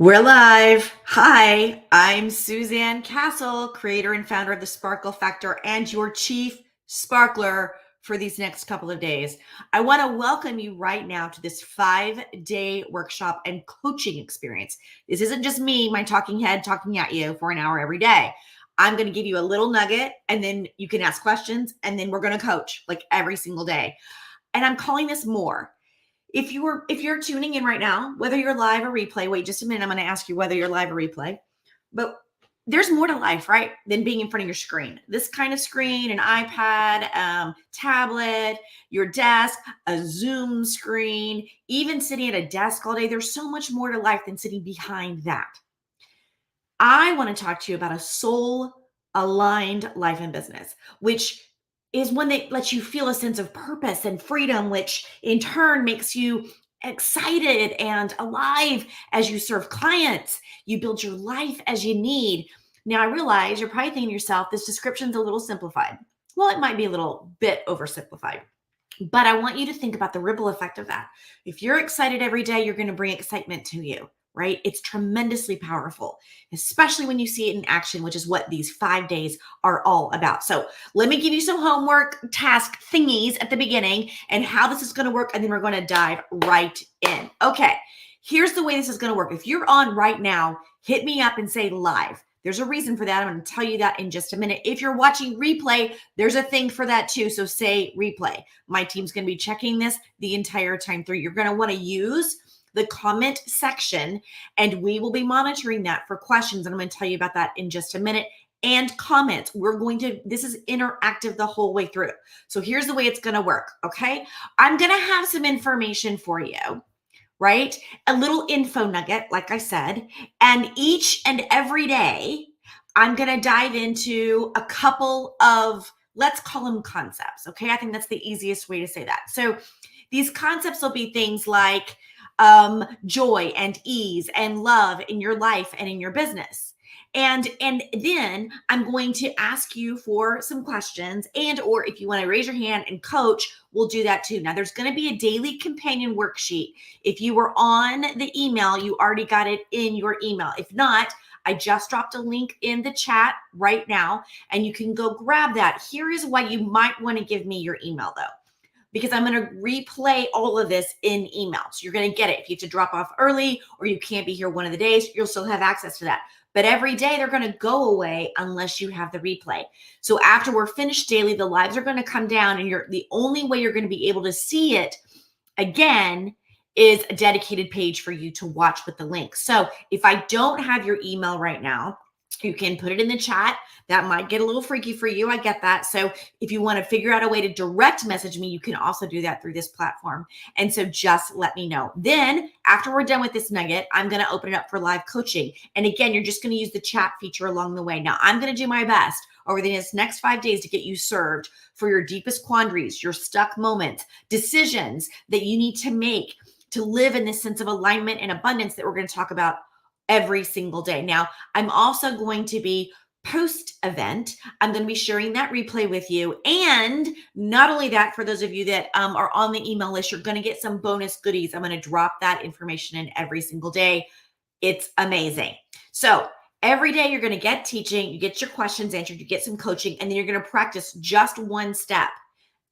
We're live. Hi, I'm Suzanne Castle, creator and founder of the Sparkle Factor and your chief sparkler for these next couple of days. I want to welcome you right now to this 5-day workshop and coaching experience. This isn't just me, my talking head, talking at you for an hour every day. I'm going to give you a little nugget and then you can ask questions and then we're going to coach like every single day. And I'm calling this more. If you're tuning in right now, whether you're live or replay, wait just a minute. I'm going to ask you whether you're live or replay. But there's more to life, right, than being in front of your screen. This kind of screen, an iPad, tablet, your desk, a Zoom screen, even sitting at a desk all day. There's so much more to life than sitting behind that. I want to talk to you about a soul aligned life and business, which is one that lets you feel a sense of purpose and freedom, which in turn makes you excited and alive as you serve clients. You build your life as you need. Now, I realize you're probably thinking to yourself, this description's a little simplified. Well, it might be a little bit oversimplified. But I want you to think about the ripple effect of that. If you're excited every day, you're going to bring excitement to you, right? It's tremendously powerful, especially when you see it in action, which is what these 5 days are all about. So let me give you some homework task thingies at the beginning and how this is going to work. And then we're going to dive right in. Okay, here's the way this is going to work. If you're on right now, hit me up and say live. There's a reason for that. I'm going to tell you that in just a minute. If you're watching replay, there's a thing for that too. So say replay. My team's going to be checking this the entire time through. You're going to want to use the comment section and we will be monitoring that for questions. And I'm going to tell you about that in just a minute. And comments. This is interactive the whole way through. So here's the way it's going to work. Okay. I'm going to have some information for you, right? A little info nugget, like I said, and each and every day, I'm going to dive into a couple of, let's call them concepts. Okay. I think that's the easiest way to say that. So these concepts will be things like joy and ease and love in your life and in your business. And then I'm going to ask you for some questions or if you want to raise your hand and coach, we'll do that too. Now there's going to be a daily companion worksheet. If you were on the email, you already got it in your email. If not, I just dropped a link in the chat right now and you can go grab that. Here is why you might want to give me your email though, because I'm going to replay all of this in email. So you're going to get it. If you have to drop off early or you can't be here one of the days, you'll still have access to that. But every day they're going to go away unless you have the replay. So after we're finished daily, the lives are going to come down and the only way you're going to be able to see it again is a dedicated page for you to watch with the link. So if I don't have your email right now, you can put it in the chat. That might get a little freaky for you. I get that. So if you want to figure out a way to direct message me, you can also do that through this platform. And so just let me know. Then after we're done with this nugget, I'm going to open it up for live coaching. And again, you're just going to use the chat feature along the way. Now I'm going to do my best over the next 5 days to get you served for your deepest quandaries, your stuck moments, decisions that you need to make to live in this sense of alignment and abundance that we're going to talk about every single day. Now, I'm also going to be post-event. I'm going to be sharing that replay with you. And not only that, for those of you that are on the email list, you're going to get some bonus goodies. I'm going to drop that information in every single day. It's amazing. So every day you're going to get teaching, you get your questions answered, you get some coaching, and then you're going to practice just one step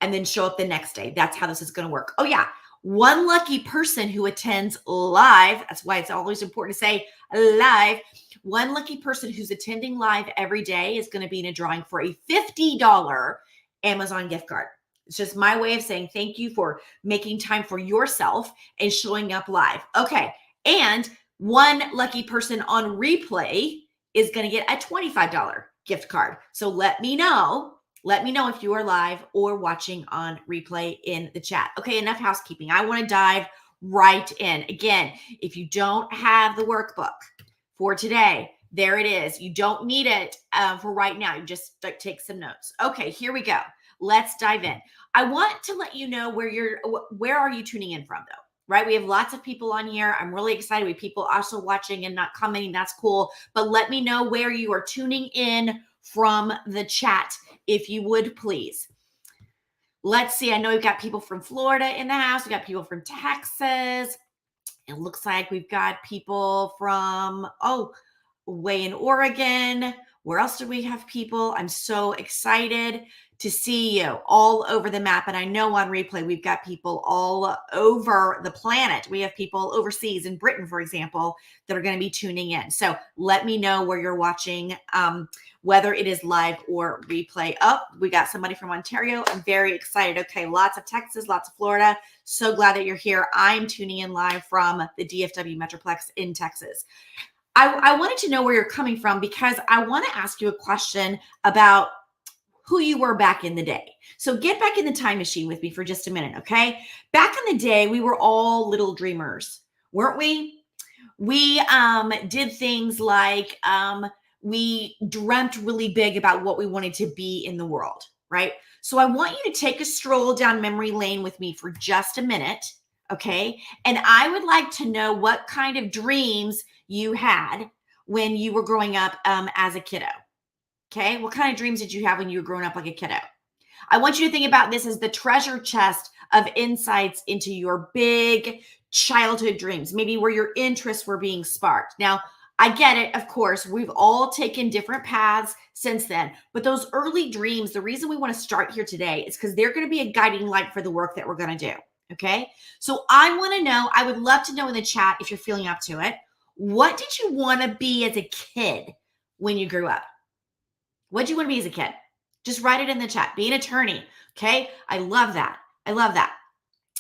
and then show up the next day. That's how this is going to work. Oh yeah. One lucky person who attends live, that's why it's always important to say live. One lucky person who's attending live every day is going to be in a drawing for a $50 Amazon gift card. It's just my way of saying thank you for making time for yourself and showing up live. Okay. And one lucky person on replay is going to get a $25 gift card. So let me know if you are live or watching on replay in the chat. Okay, enough housekeeping. I want to dive right in. Again, if you don't have the workbook for today, there it is. You don't need it for right now. You just take some notes. Okay, here we go. Let's dive in. I want to let you know where are you tuning in from though, right? We have lots of people on here. I'm really excited. We have people also watching and not commenting. That's cool. But let me know where you are tuning in from the chat, if you would please. Let's see. I know we've got people from Florida in the house. We've got people from Texas. It looks like we've got people from, way in Oregon. Where else do we have people? I'm so excited to see you all over the map. And I know on replay, we've got people all over the planet. We have people overseas in Britain, for example, that are going to be tuning in. So let me know where you're watching, whether it is live or replay. Oh, we got somebody from Ontario. I'm very excited. Okay, lots of Texas, lots of Florida. So glad that you're here. I'm tuning in live from the DFW Metroplex in Texas. I wanted to know where you're coming from because I want to ask you a question about who you were back in the day. So get back in the time machine with me for just a minute, okay? Back in the day, we were all little dreamers, weren't we? We did things like we dreamt really big about what we wanted to be in the world, right? So I want you to take a stroll down memory lane with me for just a minute, okay? And I would like to know what kind of dreams you had when you were growing up as a kiddo. Okay. What kind of dreams did you have when you were growing up like a kiddo? I want you to think about this as the treasure chest of insights into your big childhood dreams, maybe where your interests were being sparked. Now, I get it. Of course, we've all taken different paths since then, but those early dreams, the reason we want to start here today is because they're going to be a guiding light for the work that we're going to do. Okay. So I want to know, I would love to know in the chat if you're feeling up to it. What did you want to be as a kid when you grew up? What did you want to be as a kid? Just write it in the chat. Be an attorney. Okay. I love that. I love that.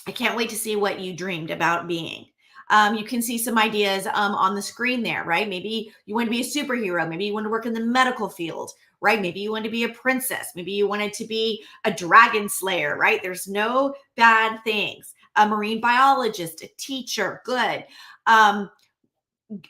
I can't wait to see what you dreamed about being. You can see some ideas on the screen there, right? Maybe you want to be a superhero. Maybe you want to work in the medical field, right? Maybe you want to be a princess. Maybe you wanted to be a dragon slayer, right? There's no bad things. A marine biologist, a teacher, good.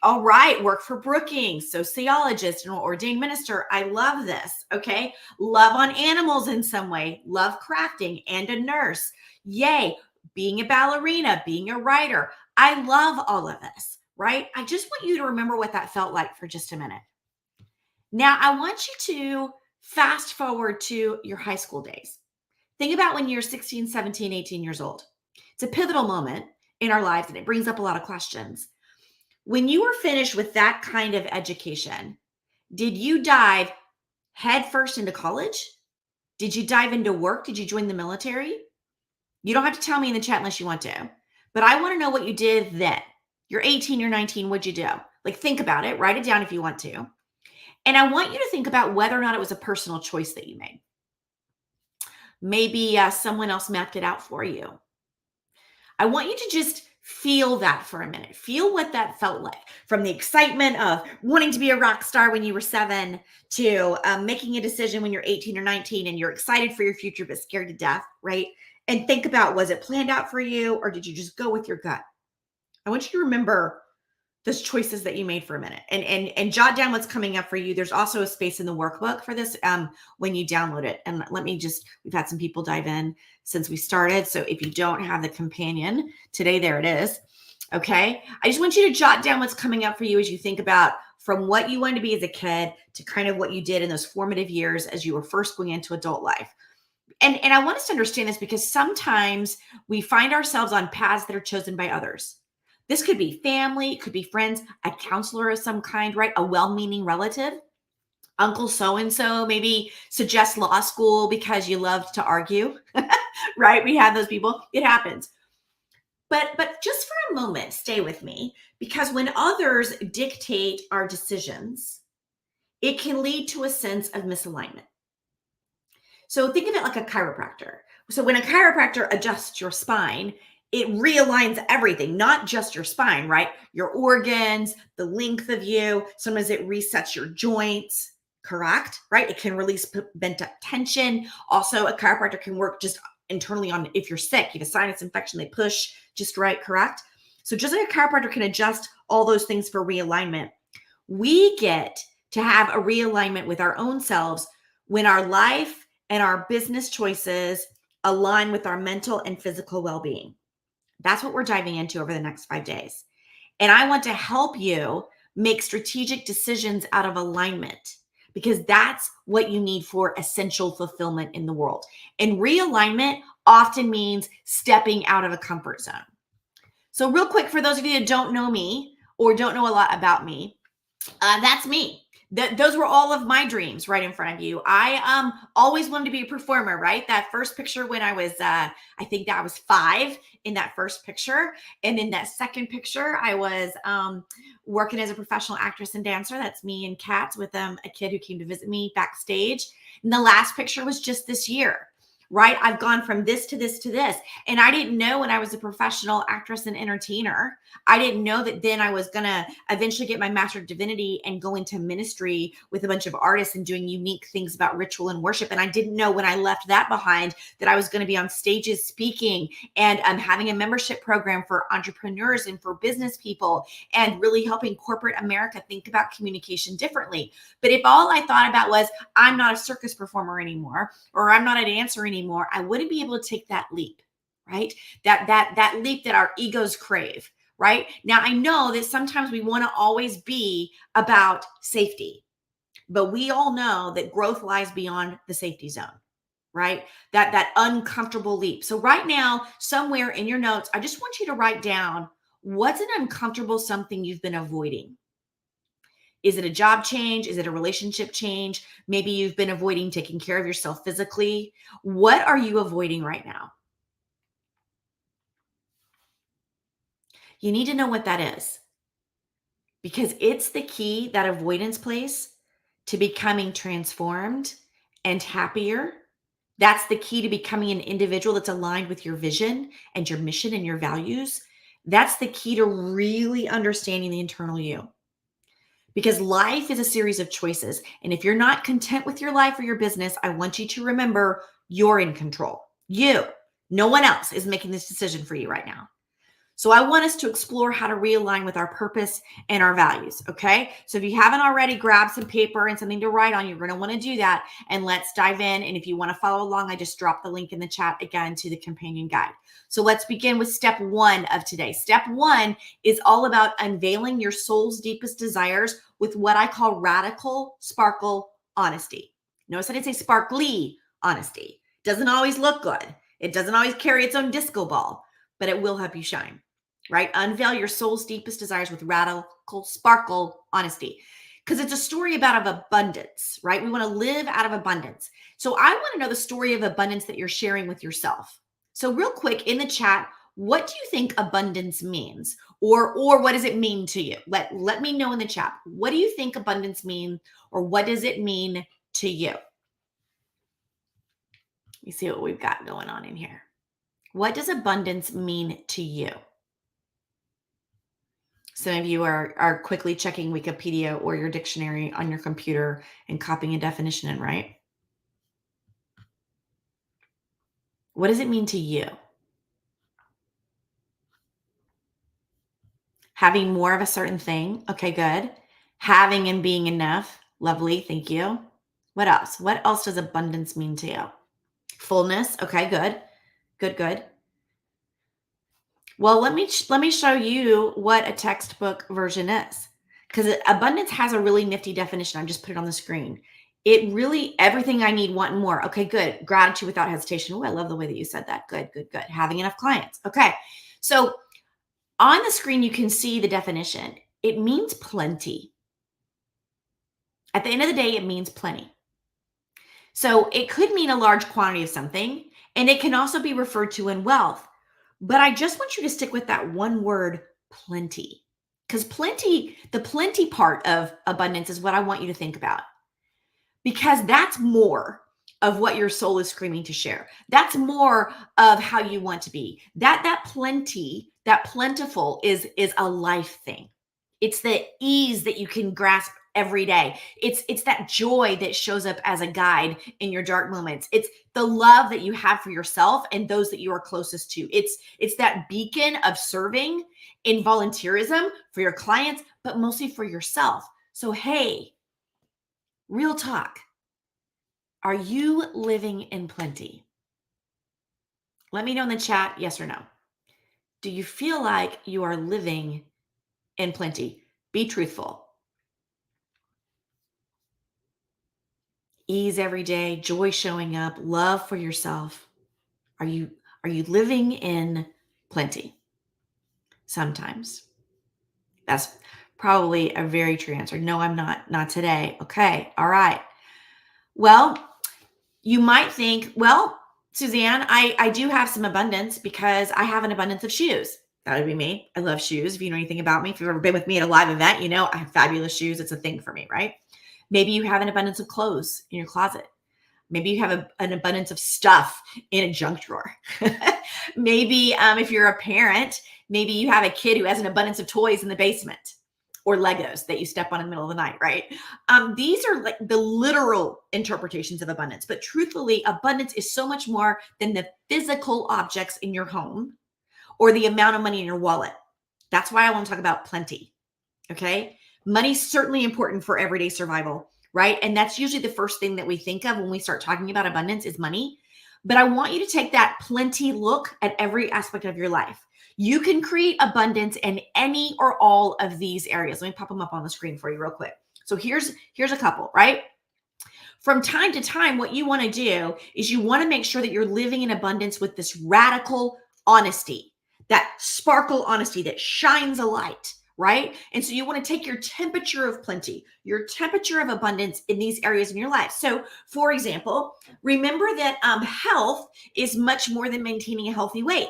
All right, work for Brookings, sociologist, and ordained minister. I love this. Okay. Love on animals in some way, love crafting, and a nurse. Yay. Being a ballerina, being a writer. I love all of this, right? I just want you to remember what that felt like for just a minute. Now, I want you to fast forward to your high school days. Think about when you're 16, 17, 18 years old. It's a pivotal moment in our lives, and it brings up a lot of questions. When you were finished with that kind of education, did you dive headfirst into college? Did you dive into work? Did you join the military? You don't have to tell me in the chat unless you want to, but I want to know what you did then. You're 18, you're 19, what'd you do? Like, think about it, write it down if you want to. And I want you to think about whether or not it was a personal choice that you made. Maybe someone else mapped it out for you. I want you to just feel that for a minute. Feel what that felt like, from the excitement of wanting to be a rock star when you were 7 to making a decision when you're 18 or 19 and you're excited for your future but scared to death, right? And think about, was it planned out for you or did you just go with your gut? I want you to remember those choices that you made for a minute and jot down what's coming up for you. There's also a space in the workbook for this when you download it. And we've had some people dive in since we started. So if you don't have the companion today, there it is. Okay. I just want you to jot down what's coming up for you as you think about from what you wanted to be as a kid to kind of what you did in those formative years as you were first going into adult life. And I want us to understand this because sometimes we find ourselves on paths that are chosen by others. This could be family, it could be friends, a counselor of some kind, right? A well-meaning relative. Uncle so-and-so maybe suggests law school because you loved to argue, right? We have those people. It happens. But just for a moment, stay with me, because when others dictate our decisions, it can lead to a sense of misalignment. So think of it like a chiropractor. So when a chiropractor adjusts your spine, it realigns everything, not just your spine, right? Your organs, the length of you. Sometimes it resets your joints, correct? Right? It can release bent up tension. Also, a chiropractor can work just internally on if you're sick, you have a sinus infection, they push just right, correct? So just like a chiropractor can adjust all those things for realignment, we get to have a realignment with our own selves when our life and our business choices align with our mental and physical well-being. That's what we're diving into over the next 5 days. And I want to help you make strategic decisions out of alignment, because that's what you need for essential fulfillment in the world. And realignment often means stepping out of a comfort zone. So, real quick, for those of you that don't know me or don't know a lot about me, that's me. Those were all of my dreams right in front of you. I always wanted to be a performer, right? That first picture when I was, I think that was 5 in that first picture. And in that second picture, I was working as a professional actress and dancer. That's me and Cats with a kid who came to visit me backstage. And the last picture was just this year, right? I've gone from this to this to this. And I didn't know when I was a professional actress and entertainer, I didn't know that then I was going to eventually get my Master of Divinity and go into ministry with a bunch of artists and doing unique things about ritual and worship. And I didn't know when I left that behind that I was going to be on stages speaking and having a membership program for entrepreneurs and for business people and really helping corporate America think about communication differently. But if all I thought about was, I'm not a circus performer anymore, or I'm not a dancer anymore, I wouldn't be able to take that leap, right? That leap that our egos crave, right? Now, I know that sometimes we want to always be about safety, but we all know that growth lies beyond the safety zone, right? That uncomfortable leap. So right now, somewhere in your notes, I just want you to write down, what's an uncomfortable something you've been avoiding? Is it a job change? Is it a relationship change? Maybe you've been avoiding taking care of yourself physically. What are you avoiding right now? You need to know what that is, because it's the key, that avoidance place, to becoming transformed and happier. That's the key to becoming an individual that's aligned with your vision and your mission and your values. That's the key to really understanding the internal you, because life is a series of choices. And if you're not content with your life or your business, I want you to remember you're in control. You, no one else is making this decision for you right now. So I want us to explore how to realign with our purpose and our values. Okay. So if you haven't already, grab some paper and something to write on. You're going to want to do that. And let's dive in. And if you want to follow along, I just dropped the link in the chat again to the companion guide. So let's begin with step 1 of today. Step 1 is all about unveiling your soul's deepest desires with what I call radical sparkle honesty. Notice I didn't say sparkly honesty. Doesn't always look good. It doesn't always carry its own disco ball, but it will help you shine. Right? Unveil your soul's deepest desires with radical sparkle honesty. Because it's a story about of abundance, right? We want to live out of abundance. So I want to know the story of abundance that you're sharing with yourself. So real quick in the chat, what do you think abundance means? Or what does it mean to you? Let me know in the chat. What do you think abundance means, or what does it mean to you? You see what we've got going on in here. What does abundance mean to you? Some of you are quickly checking Wikipedia or your dictionary on your computer and copying a definition in, right? What does it mean to you? Having more of a certain thing. Okay, good. Having and being enough. Lovely. Thank you. What else? What else does abundance mean to you? Fullness. Okay, good. Good, good. Well, let me show you what a textbook version is, because abundance has a really nifty definition. I just put it on the screen. It really, everything I need, want, and more. Okay, good. Gratitude without hesitation. Oh, I love the way that you said that. Good, good, good. Having enough clients. Okay. So on the screen, you can see the definition. It means plenty. At the end of the day, it means plenty. So it could mean a large quantity of something, and it can also be referred to in wealth. But I just want you to stick with that one word, plenty. Because plenty, the plenty part of abundance is what I want you to think about. Because that's more of what your soul is screaming to share. That's more of how you want to be. That plenty, that plentiful is a life thing. It's the ease that you can grasp every day. It's that joy that shows up as a guide in your dark moments. It's the love that you have for yourself and those that you are closest to. It's that beacon of serving in volunteerism for your clients, but mostly for yourself. So hey, real talk. Are you living in plenty? Let me know in the chat, yes or no. Do you feel like you are living in plenty? Be truthful. Ease every day, joy showing up, love for yourself. Are you living in plenty? Sometimes. That's probably a very true answer. No, I'm not. Not today. Okay. All right. Well, you might think, well, Suzanne, I do have some abundance because I have an abundance of shoes. That would be me. I love shoes. If you know anything about me, if you've ever been with me at a live event, you know I have fabulous shoes. It's a thing for me, right? Maybe you have an abundance of clothes in your closet. Maybe you have an abundance of stuff in a junk drawer. Maybe if you're a parent, maybe you have a kid who has an abundance of toys in the basement or Legos that you step on in the middle of the night, right? These are like the literal interpretations of abundance. But truthfully, abundance is so much more than the physical objects in your home or the amount of money in your wallet. That's why I want to talk about plenty. Okay. Money's certainly important for everyday survival, right? And that's usually the first thing that we think of when we start talking about abundance is money. But I want you to take that plenty look at every aspect of your life. You can create abundance in any or all of these areas. Let me pop them up on the screen for you real quick. So here's a couple, right? From time to time, what you want to do is you want to make sure that you're living in abundance with this radical honesty, that sparkle honesty that shines a light, right? And so you want to take your temperature of plenty, your temperature of abundance in these areas in your life. So, for example, remember that health is much more than maintaining a healthy weight.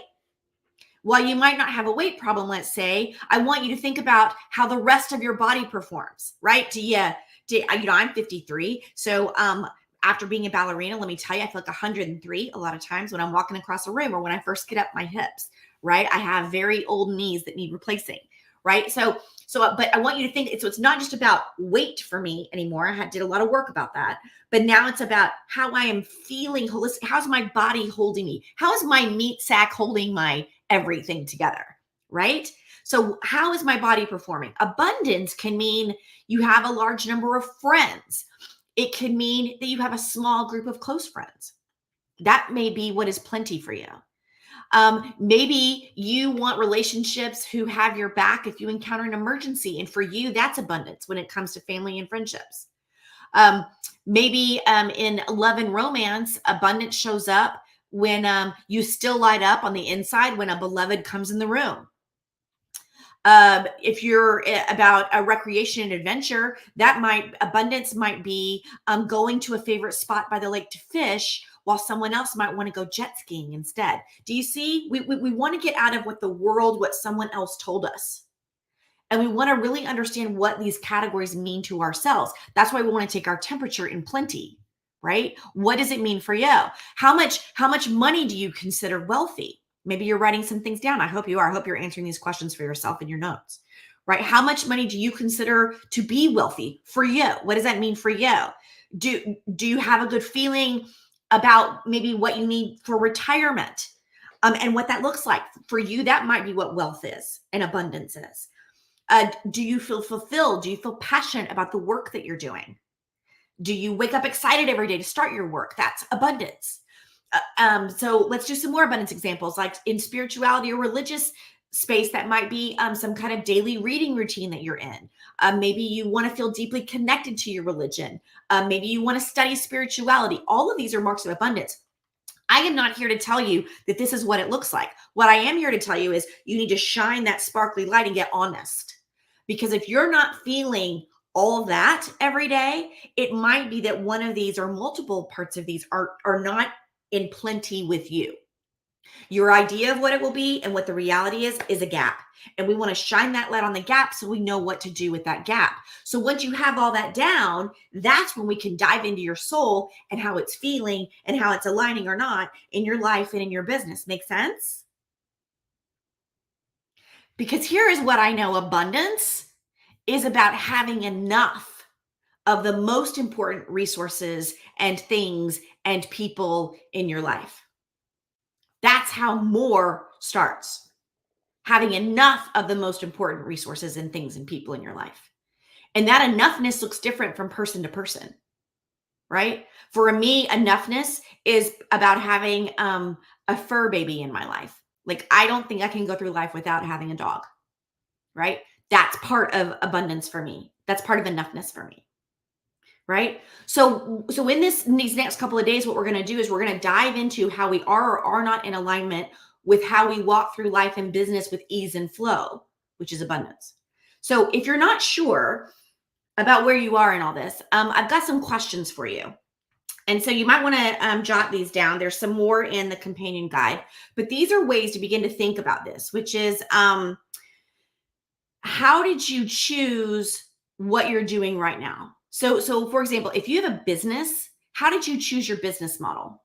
While you might not have a weight problem, let's say, I want you to think about how the rest of your body performs, right? I'm 53. So, after being a ballerina, let me tell you, I feel like 103 a lot of times when I'm walking across a room or when I first get up my hips, right? I have very old knees that need replacing, right? But I want you to think it's not just about weight for me anymore. Did a lot of work about that, but now it's about how I am feeling holistic. How's my body holding me? How is my meat sack holding my everything together, right? So how is my body performing? Abundance can mean you have a large number of friends. It can mean that you have a small group of close friends. That may be what is plenty for you. Maybe you want relationships who have your back if you encounter an emergency. And for you, that's abundance when it comes to family and friendships. Maybe in love and romance, abundance shows up when you still light up on the inside when a beloved comes in the room. If you're about a recreation and adventure, abundance might be going to a favorite spot by the lake to fish while someone else might want to go jet skiing instead. Do you see? We want to get out of what someone else told us. And we want to really understand what these categories mean to ourselves. That's why we want to take our temperature in plenty, right? What does it mean for you? How much money do you consider wealthy? Maybe you're writing some things down. I hope you are. I hope you're answering these questions for yourself in your notes, right? How much money do you consider to be wealthy for you? What does that mean for you? Do you have a good feeling about maybe what you need for retirement and what that looks like? For you, that might be what wealth is and abundance is. Do you feel fulfilled? Do you feel passionate about the work that you're doing? Do you wake up excited every day to start your work? That's abundance. So let's do some more abundance examples, like in spirituality or religious space, that might be some kind of daily reading routine that you're in. Maybe you want to feel deeply connected to your religion. Maybe you want to study spirituality. All of these are marks of abundance. I am not here to tell you that this is what it looks like. What I am here to tell you is you need to shine that sparkly light and get honest. Because if you're not feeling all that every day, it might be that one of these or multiple parts of these are not in plenty with you. Your idea of what it will be and what the reality is a gap. And we want to shine that light on the gap so we know what to do with that gap. So once you have all that down, that's when we can dive into your soul and how it's feeling and how it's aligning or not in your life and in your business. Make sense? Because here is what I know: abundance is about having enough of the most important resources and things and people in your life. That's how more starts. Having enough of the most important resources and things and people in your life. And that enoughness looks different from person to person, right? For me, enoughness is about having a fur baby in my life. Like, I don't think I can go through life without having a dog, right? That's part of abundance for me. That's part of enoughness for me. Right? So in these next couple of days, what we're going to do is we're going to dive into how we are or are not in alignment with how we walk through life and business with ease and flow, which is abundance. So if you're not sure about where you are in all this, I've got some questions for you. And so you might want to jot these down. There's some more in the companion guide, but these are ways to begin to think about this, which is how did you choose what you're doing right now? So for example, if you have a business, how did you choose your business model?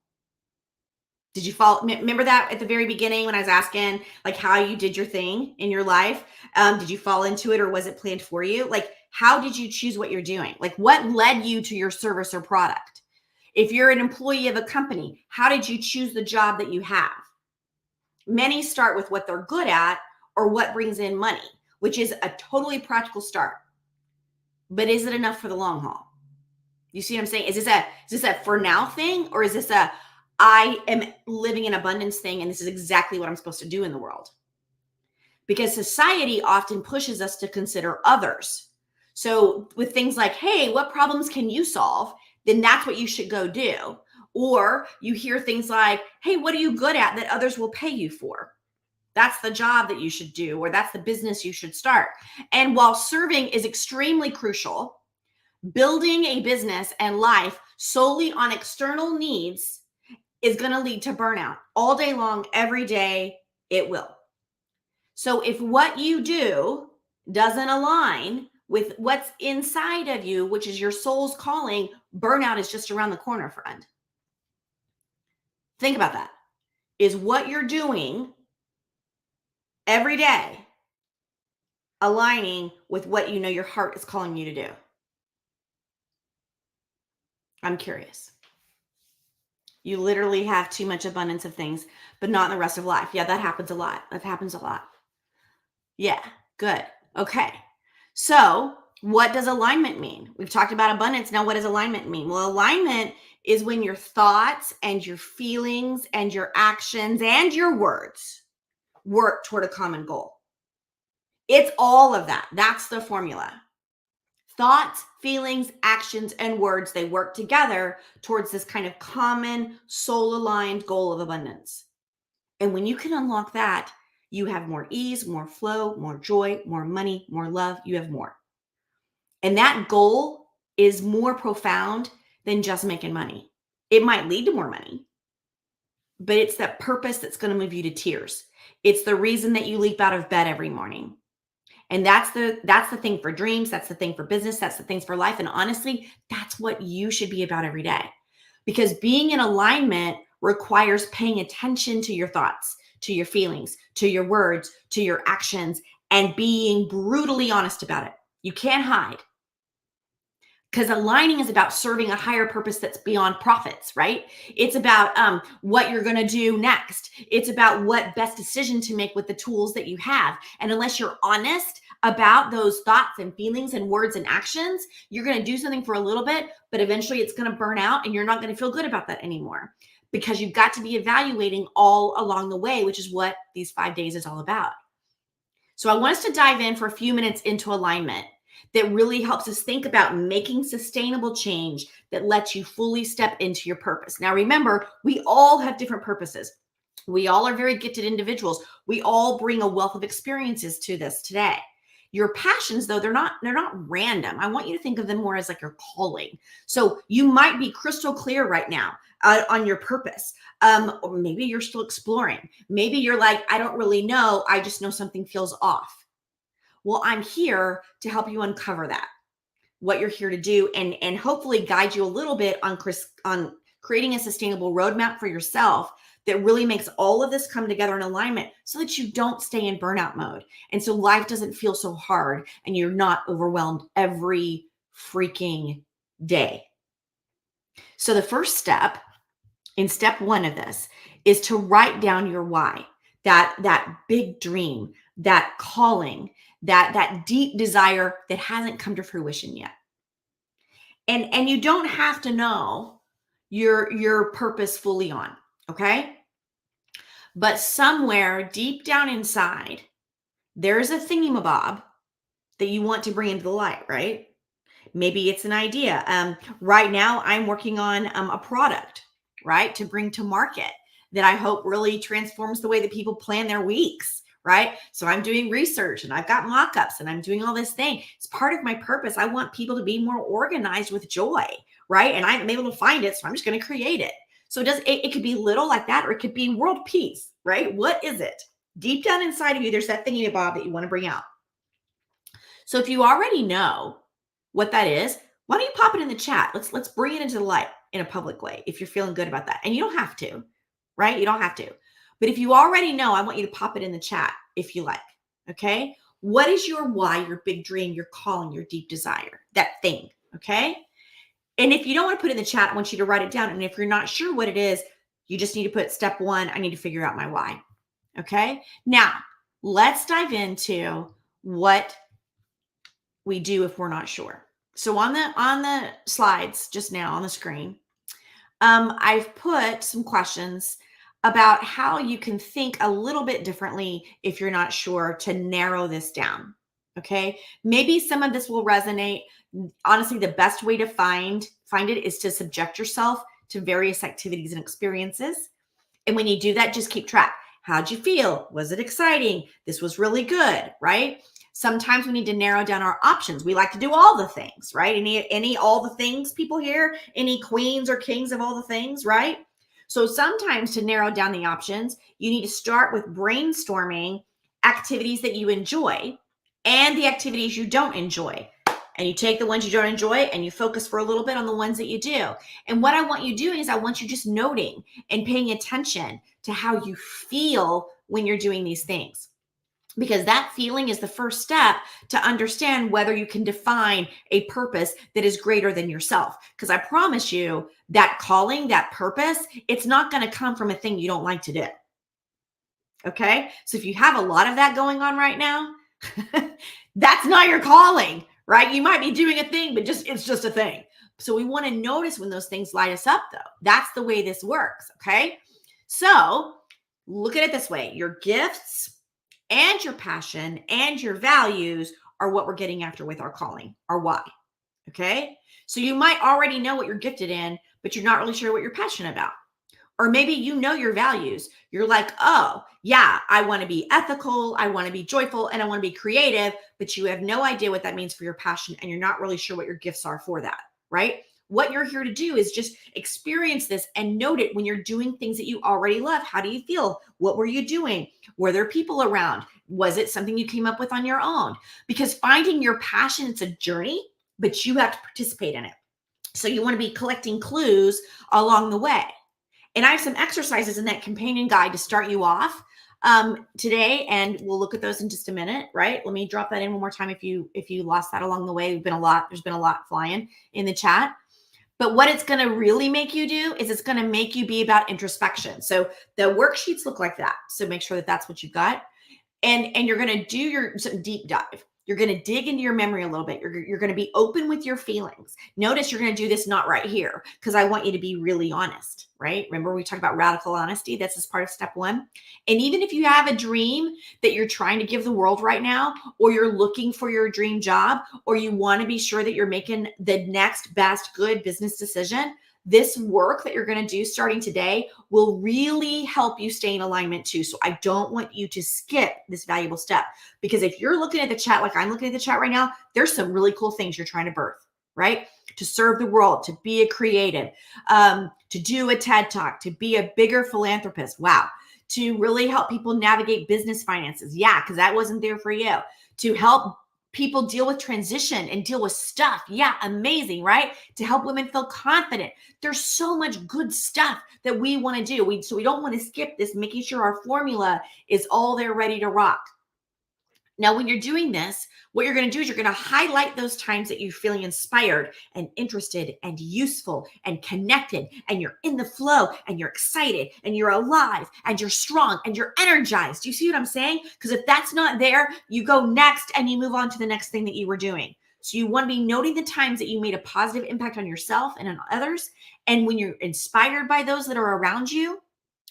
Did you follow? Remember that at the very beginning when I was asking like how you did your thing in your life? Did you fall into it or was it planned for you? Like, how did you choose what you're doing? Like, what led you to your service or product? If you're an employee of a company, how did you choose the job that you have? Many start with what they're good at or what brings in money, which is a totally practical start. But is it enough for the long haul? You see what I'm saying? Is this a for now thing, or is this a I am living in abundance thing and this is exactly what I'm supposed to do in the world? Because society often pushes us to consider others. So with things like, hey, what problems can you solve? Then that's what you should go do. Or you hear things like, hey, what are you good at that others will pay you for? That's the job that you should do, or that's the business you should start. And while serving is extremely crucial, building a business and life solely on external needs is going to lead to burnout all day long, every day. It will. So if what you do doesn't align with what's inside of you, which is your soul's calling, burnout is just around the corner, friend. Think about that. Is what you're doing every day aligning with what you know your heart is calling you to do? I'm curious. You literally have too much abundance of things, but not in the rest of life. Yeah, that happens a lot. That happens a lot. Yeah, good. Okay. So, what does alignment mean? We've talked about abundance. Now, what does alignment mean? Well, alignment is when your thoughts and your feelings and your actions and your words work toward a common goal. It's all of that. That's the formula. Thoughts, feelings, actions, and words, they work together towards this kind of common soul aligned goal of abundance. And when you can unlock that, you have more ease, more flow, more joy, more money, more love. You have more. And that goal is more profound than just making money. It might lead to more money, but it's that purpose that's going to move you to tears. It's the reason that you leap out of bed every morning. And that's the thing for dreams, that's the thing for business, that's the things for life. And honestly, that's what you should be about every day. Because being in alignment requires paying attention to your thoughts, to your feelings, to your words, to your actions, and being brutally honest about it. You can't hide. Because aligning is about serving a higher purpose that's beyond profits, right? It's about what you're going to do next. It's about what best decision to make with the tools that you have. And unless you're honest about those thoughts and feelings and words and actions, you're going to do something for a little bit, but eventually it's going to burn out and you're not going to feel good about that anymore, because you've got to be evaluating all along the way, which is what these 5 days is all about. So I want us to dive in for a few minutes into alignment that really helps us think about making sustainable change that lets you fully step into your purpose. Now, remember, we all have different purposes. We all are very gifted individuals. We all bring a wealth of experiences to this today. Your passions, though, they're not random. I want you to think of them more as like your calling. So you might be crystal clear right now on your purpose. Or maybe you're still exploring. Maybe you're like, I don't really know. I just know something feels off. Well, I'm here to help you uncover that, what you're here to do, and hopefully guide you a little bit on creating a sustainable roadmap for yourself that really makes all of this come together in alignment so that you don't stay in burnout mode. And so life doesn't feel so hard and you're not overwhelmed every freaking day. So the first step, in step 1 of this, is to write down your why, that big dream, that calling, that deep desire that hasn't come to fruition yet. And you don't have to know your purpose fully on, okay? But somewhere deep down inside, there's a thingamabob that you want to bring into the light, right? Maybe it's an idea. Right now, I'm working on a product, right, to bring to market that I hope really transforms the way that people plan their weeks, right? So I'm doing research and I've got mock-ups and I'm doing all this thing. It's part of my purpose. I want people to be more organized with joy, right? And I'm able to find it, so I'm just going to create it. So it could be little like that, or it could be world peace, right? What is it? Deep down inside of you, there's that thingy bob that you want to bring out. So if you already know what that is, why don't you pop it in the chat? Let's bring it into the light in a public way if you're feeling good about that. And you don't have to, right? You don't have to. But if you already know, I want you to pop it in the chat if you like. Okay? What is your why, your big dream, your calling, your deep desire? That thing. Okay? And if you don't want to put it in the chat, I want you to write it down. And if you're not sure what it is, you just need to put step 1, I need to figure out my why. Okay? Now, let's dive into what we do if we're not sure. So on the slides just now on the screen, I've put some questions about how you can think a little bit differently if you're not sure, to narrow this down. Okay, maybe some of this will resonate. Honestly, the best way to find it is to subject yourself to various activities and experiences. And when you do that, just keep track. How'd you feel? Was it exciting? This was really good, right? Sometimes we need to narrow down our options. We like to do all the things, right? Any all the things people here, any queens or kings of all the things, right? So sometimes to narrow down the options, you need to start with brainstorming activities that you enjoy and the activities you don't enjoy. And you take the ones you don't enjoy and you focus for a little bit on the ones that you do. And what I want you doing is I want you just noting and paying attention to how you feel when you're doing these things. Because that feeling is the first step to understand whether you can define a purpose that is greater than yourself. Because I promise you that calling, that purpose, it's not going to come from a thing you don't like to do. Okay? So if you have a lot of that going on right now, that's not your calling, right? You might be doing a thing, but it's just a thing. So we want to notice when those things light us up, though. That's the way this works. Okay? So look at it this way. Your gifts and your passion and your values are what we're getting after with our calling, our why. Okay. So you might already know what you're gifted in, but you're not really sure what you're passionate about. Or maybe you know your values. You're like, oh, yeah, I want to be ethical, I want to be joyful, and I want to be creative, but you have no idea what that means for your passion, and you're not really sure what your gifts are for that, right? What you're here to do is just experience this and note it when you're doing things that you already love. How do you feel? What were you doing? Were there people around? Was it something you came up with on your own? Because finding your passion, it's a journey, but you have to participate in it. So you want to be collecting clues along the way. And I have some exercises in that companion guide to start you off today, and we'll look at those in just a minute, right? Let me drop that in one more time if you lost that along the way. There's been a lot flying in the chat. But what it's going to really make you do is it's going to make you be about introspection. So the worksheets look like that. So make sure that that's what you've got. And you're going to do your deep dive. You're going to dig into your memory a little bit. You're going to be open with your feelings. Notice you're going to do this not right here, because I want you to be really honest, right? Remember we talked about radical honesty? That's as part of step 1. And even if you have a dream that you're trying to give the world right now, or you're looking for your dream job, or you want to be sure that you're making the next best good business decision, this work that you're going to do starting today will really help you stay in alignment too. So I don't want you to skip this valuable step, because if you're looking at the chat like I'm looking at the chat right now, there's some really cool things you're trying to birth, right? To serve the world, to be a creative, to do a TED Talk, to be a bigger philanthropist. Wow. To really help people navigate business finances. Yeah, because that wasn't there for you. To help people deal with transition and deal with stuff. Yeah, amazing, right? To help women feel confident. There's so much good stuff that we want to do. So we don't want to skip this, making sure our formula is all there ready to rock. Now, when you're doing this, what you're going to do is you're going to highlight those times that you're feeling inspired and interested and useful and connected, and you're in the flow and you're excited and you're alive and you're strong and you're energized. Do you see what I'm saying? Because if that's not there, you go next and you move on to the next thing that you were doing. So you want to be noting the times that you made a positive impact on yourself and on others. And when you're inspired by those that are around you,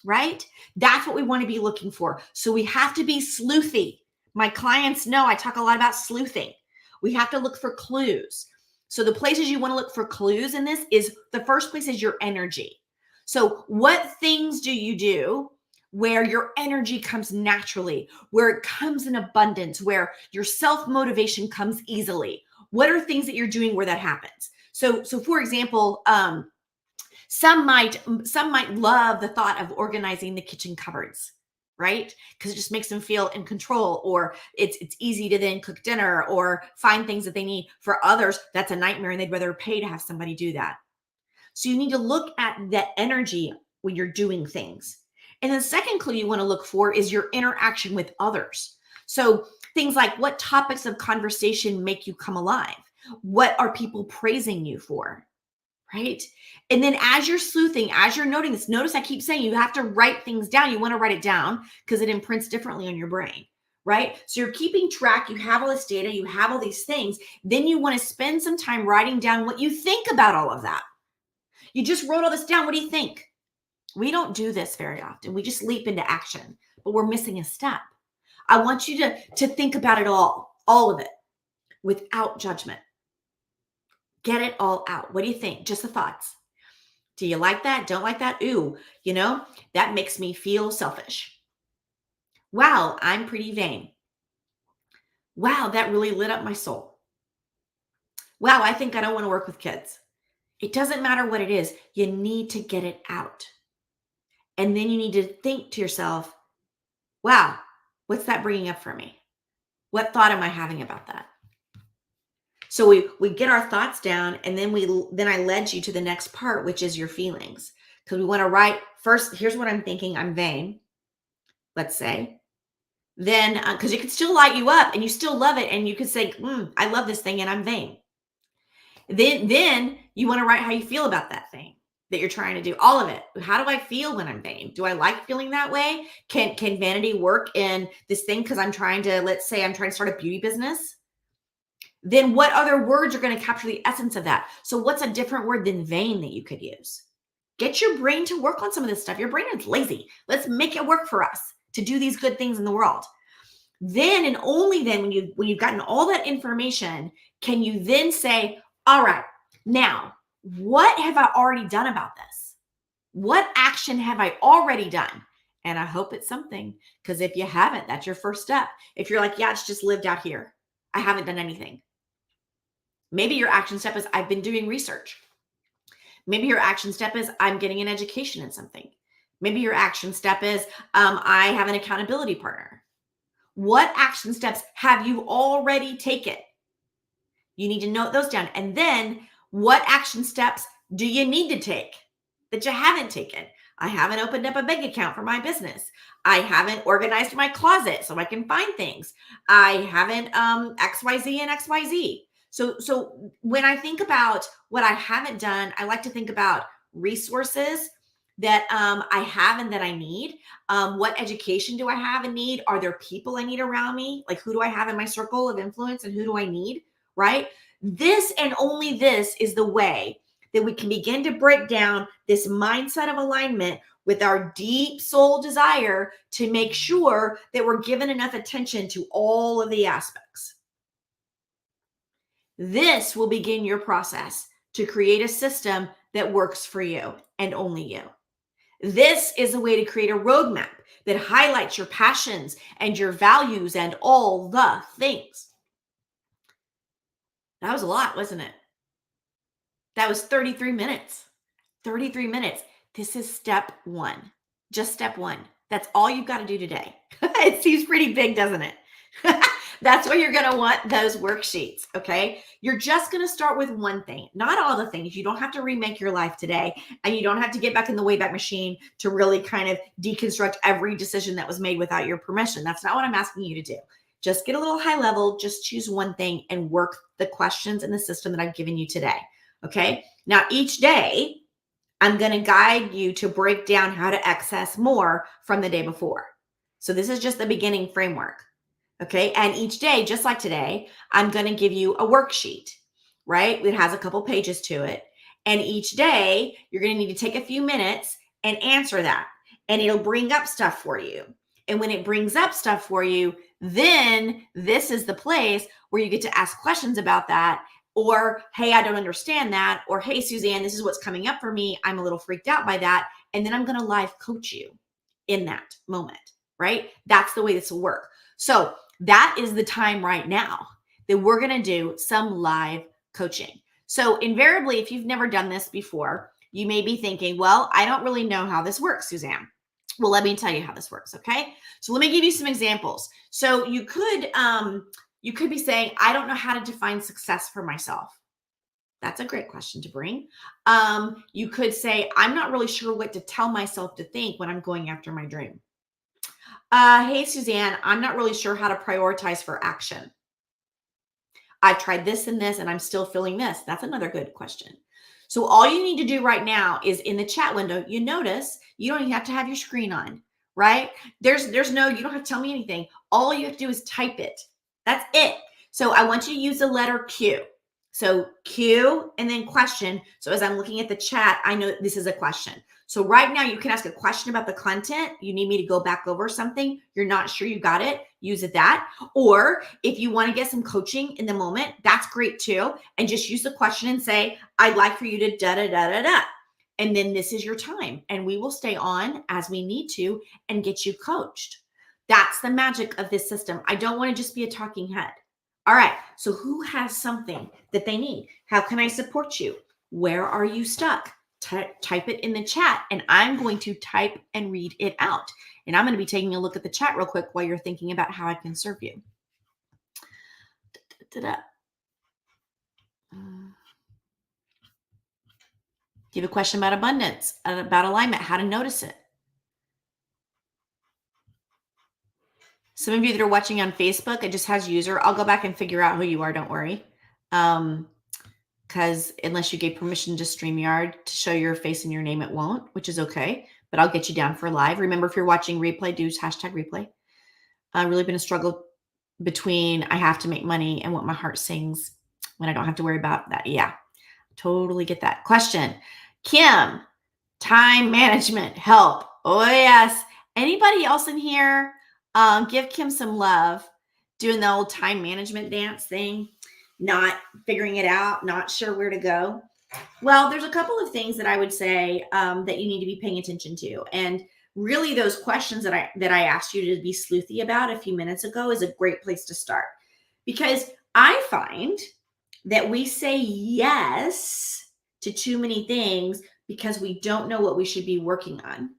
right? That's what we want to be looking for. So we have to be sleuthy. My clients know I talk a lot about sleuthing. We have to look for clues. So the places you want to look for clues in this is, the first place is your energy. So, what things do you do where your energy comes naturally, where it comes in abundance, where your self motivation comes easily? What are things that you're doing where that happens? So for example, some might love the thought of organizing the kitchen cupboards, right? Because it just makes them feel in control, or it's easy to then cook dinner or find things that they need. For others, that's a nightmare, and they'd rather pay to have somebody do that. So you need to look at that energy when you're doing things. And the second clue you want to look for is your interaction with others. So things like, what topics of conversation make you come alive? What are people praising you for? Right. And then as you're sleuthing, as you're noting this, notice I keep saying you have to write things down. You want to write it down because it imprints differently on your brain. Right. So you're keeping track. You have all this data. You have all these things. Then you want to spend some time writing down what you think about all of that. You just wrote all this down. What do you think? We don't do this very often. We just leap into action, but we're missing a step. I want you to think about it all of it, without judgment. Get it all out. What do you think? Just the thoughts. Do you like that? Don't like that? Ooh, that makes me feel selfish. Wow, I'm pretty vain. Wow, that really lit up my soul. Wow, I think I don't want to work with kids. It doesn't matter what it is. You need to get it out. And then you need to think to yourself, wow, what's that bringing up for me? What thought am I having about that? So we get our thoughts down, and then I led you to the next part, which is your feelings. Because we want to write first, here's what I'm thinking, I'm vain, let's say. Then, because it could still light you up and you still love it, and you could say, I love this thing and I'm vain. Then you want to write how you feel about that thing that you're trying to do, all of it. How do I feel when I'm vain? Do I like feeling that way? Can vanity work in this thing? Because let's say I'm trying to start a beauty business. Then what other words are going to capture the essence of that? So what's a different word than vain that you could use? Get your brain to work on some of this stuff. Your brain is lazy. Let's make it work for us to do these good things in the world. Then and only then, when you've gotten all that information, can you then say, all right, now, what have I already done about this? What action have I already done? And I hope it's something, because if you haven't, that's your first step. If you're like, yeah, it's just lived out here, I haven't done anything. Maybe your action step is, I've been doing research. Maybe your action step is, I'm getting an education in something. Maybe your action step is, I have an accountability partner. What action steps have you already taken? You need to note those down. And then what action steps do you need to take that you haven't taken? I haven't opened up a bank account for my business. I haven't organized my closet so I can find things. I haven't XYZ and XYZ. So when I think about what I haven't done, I like to think about resources that I have and that I need. What education do I have and need? Are there people I need around me? Like, who do I have in my circle of influence and who do I need? Right? This and only this is the way that we can begin to break down this mindset of alignment with our deep soul desire to make sure that we're giving enough attention to all of the aspects. This will begin your process to create a system that works for you and only you. This is a way to create a roadmap that highlights your passions and your values and all the things. That was a lot, wasn't it? That was 33 minutes. 33 minutes. This is step one. Just step one. That's all you've got to do today. It seems pretty big, doesn't it? That's why you're going to want those worksheets, okay? You're just going to start with one thing, not all the things. You don't have to remake your life today, and you don't have to get back in the Wayback Machine to really kind of deconstruct every decision that was made without your permission. That's not what I'm asking you to do. Just get a little high level, just choose one thing and work the questions in the system that I've given you today, okay? Now, each day, I'm going to guide you to break down how to access more from the day before. So this is just the beginning framework. Okay. And each day, just like today, I'm going to give you a worksheet, right? It has a couple pages to it. And each day, you're going to need to take a few minutes and answer that. And it'll bring up stuff for you. And when it brings up stuff for you, then this is the place where you get to ask questions about that Or, hey, I don't understand that. Or, hey, Suzanne, this is what's coming up for me. I'm a little freaked out by that. And then I'm going to live coach you in that moment, right? That's the way this will work. So that is the time right now that we're going to do some live coaching. So invariably, if you've never done this before, you may be thinking, well, I don't really know how this works, Suzanne. Well, let me tell you how this works, okay? So let me give you some examples. So you could be saying, I don't know how to define success for myself. That's a great question to bring. You could say, I'm not really sure what to tell myself to think when I'm going after my dream. Hey, Suzanne, I'm not really sure how to prioritize for action. I've tried this and this, and I'm still feeling this. That's another good question. So all you need to do right now is in the chat window, you notice you don't even have to have your screen on, right? There's no, you don't have to tell me anything. All you have to do is type it. That's it. So I want you to use the letter Q. So Q and then question. So as I'm looking at the chat, I know this is a question. So right now you can ask a question about the content. You need me to go back over something. You're not sure you got it. Use it that. Or if you want to get some coaching in the moment, that's great too. And just use the question and say, I'd like for you to da da da da da. And then this is your time. And we will stay on as we need to and get you coached. That's the magic of this system. I don't want to just be a talking head. All right. So who has something that they need? How can I support you? Where are you stuck? Type it in the chat, and I'm going to type and read it out. And I'm going to be taking a look at the chat real quick while you're thinking about how I can serve you. Do you have a question about abundance, about alignment, how to notice it? Some of you that are watching on Facebook, it just has user. I'll go back and figure out who you are. Don't worry. Because unless you gave permission to StreamYard to show your face and your name, it won't, which is okay. But I'll get you down for live. Remember, if you're watching replay, do hashtag replay. Really been a struggle between I have to make money and what my heart sings when I don't have to worry about that. Yeah, totally get that. Question. Kim, time management, help. Oh, yes. Anybody else in here? Give Kim some love. Doing the old time management dance thing, not figuring it out, not sure where to go. Well, there's a couple of things that I would say that you need to be paying attention to. And really those questions that I asked you to be sleuthy about a few minutes ago is a great place to start. Because I find that we say yes to too many things because we don't know what we should be working on.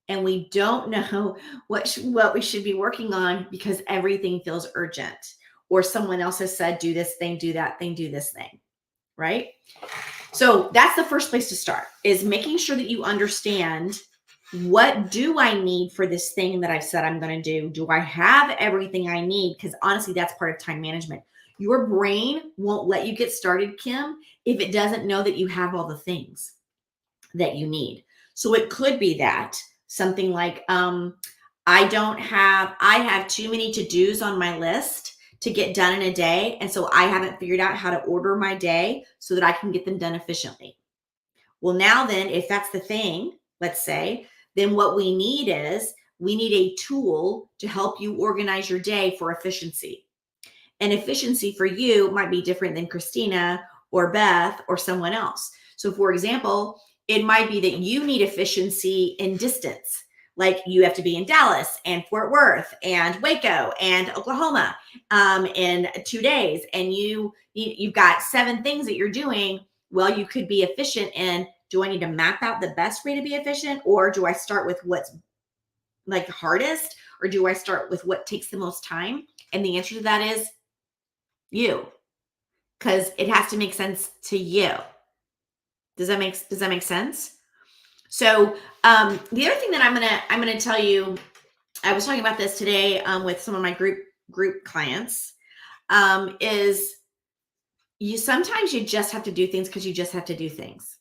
And we don't know what we should be working on because everything feels urgent. Or someone else has said, do this thing, do that thing, do this thing, right? So that's the first place to start, is making sure that you understand, what do I need for this thing that I've said I'm going to do? Do I have everything I need? Because honestly, that's part of time management. Your brain won't let you get started, Kim, if it doesn't know that you have all the things that you need. So it could be that something like, I have too many to-dos on my list to get done in a day. And so I haven't figured out how to order my day so that I can get them done efficiently. Well, now then, if that's the thing, let's say, then what we need is a tool to help you organize your day for efficiency. And efficiency for you might be different than Christina or Beth or someone else. So for example, it might be that you need efficiency in distance. Like you have to be in Dallas and Fort Worth and Waco and Oklahoma in 2 days. And you've got 7 things that you're doing. Well, you could be efficient in, do I need to map out the best way to be efficient? Or do I start with what's like hardest? Or do I start with what takes the most time? And the answer to that is you, because it has to make sense to you. Does that make sense? So the other thing that I'm gonna tell you, I was talking about this today with some of my group clients, is sometimes you just have to do things because you just have to do things,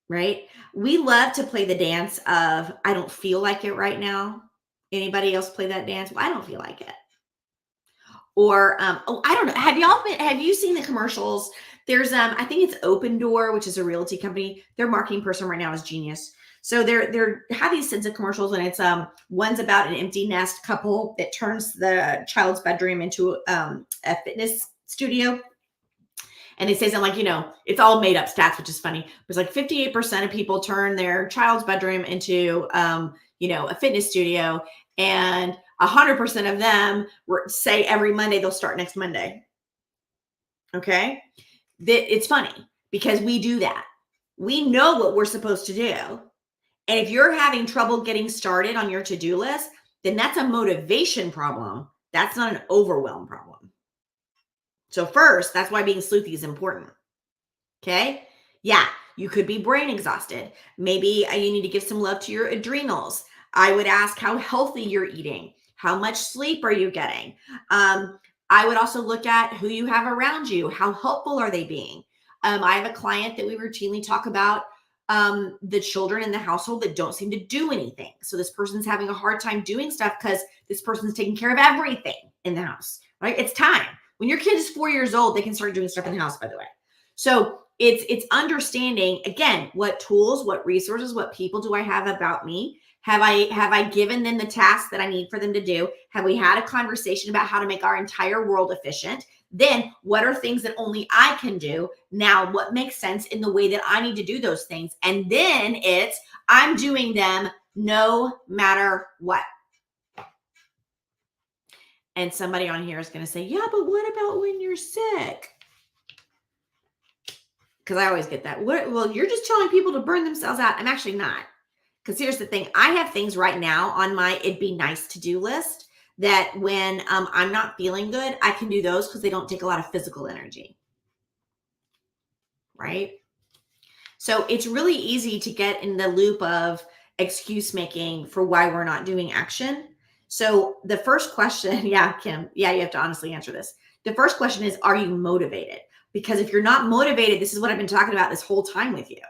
right? We love to play the dance of, I don't feel like it right now. Anybody else play that dance? Well, I don't feel like it. Or, I don't know. Have you seen the commercials? There's, I think it's Open Door, which is a realty company. Their marketing person right now is genius. So they're have these sets of commercials, and it's, one's about an empty nest couple that turns the child's bedroom into a fitness studio. And they say something like, it's all made up stats, which is funny. It's like 58% of people turn their child's bedroom into, a fitness studio, and 100% of them say every Monday they'll start next Monday. Okay. It's funny because we do that. We know what we're supposed to do. And if you're having trouble getting started on your to-do list, then that's a motivation problem. That's not an overwhelm problem. So first, that's why being sleuthy is important. Okay. Yeah. You could be brain exhausted. Maybe you need to give some love to your adrenals. I would ask how healthy you're eating. How much sleep are you getting? I would also look at who you have around you. How helpful are they being? I have a client that we routinely talk about the children in the household that don't seem to do anything. So this person's having a hard time doing stuff because this person's taking care of everything in the house, right? It's time. When your kid is 4 years old, they can start doing stuff in the house, by the way. So it's understanding, again, what tools, what resources, what people do I have about me? Have I given them the tasks that I need for them to do? Have we had a conversation about how to make our entire world efficient? Then what are things that only I can do? Now, what makes sense in the way that I need to do those things? And then I'm doing them no matter what. And somebody on here is going to say, yeah, but what about when you're sick? Because I always get that. Well, you're just telling people to burn themselves out. I'm actually not. Because here's the thing. I have things right now on my it'd be nice to do list that when I'm not feeling good, I can do those because they don't take a lot of physical energy. Right? So it's really easy to get in the loop of excuse making for why we're not doing action. So the first question, yeah, Kim, yeah, you have to honestly answer this. The first question is, are you motivated? Because if you're not motivated, this is what I've been talking about this whole time with you,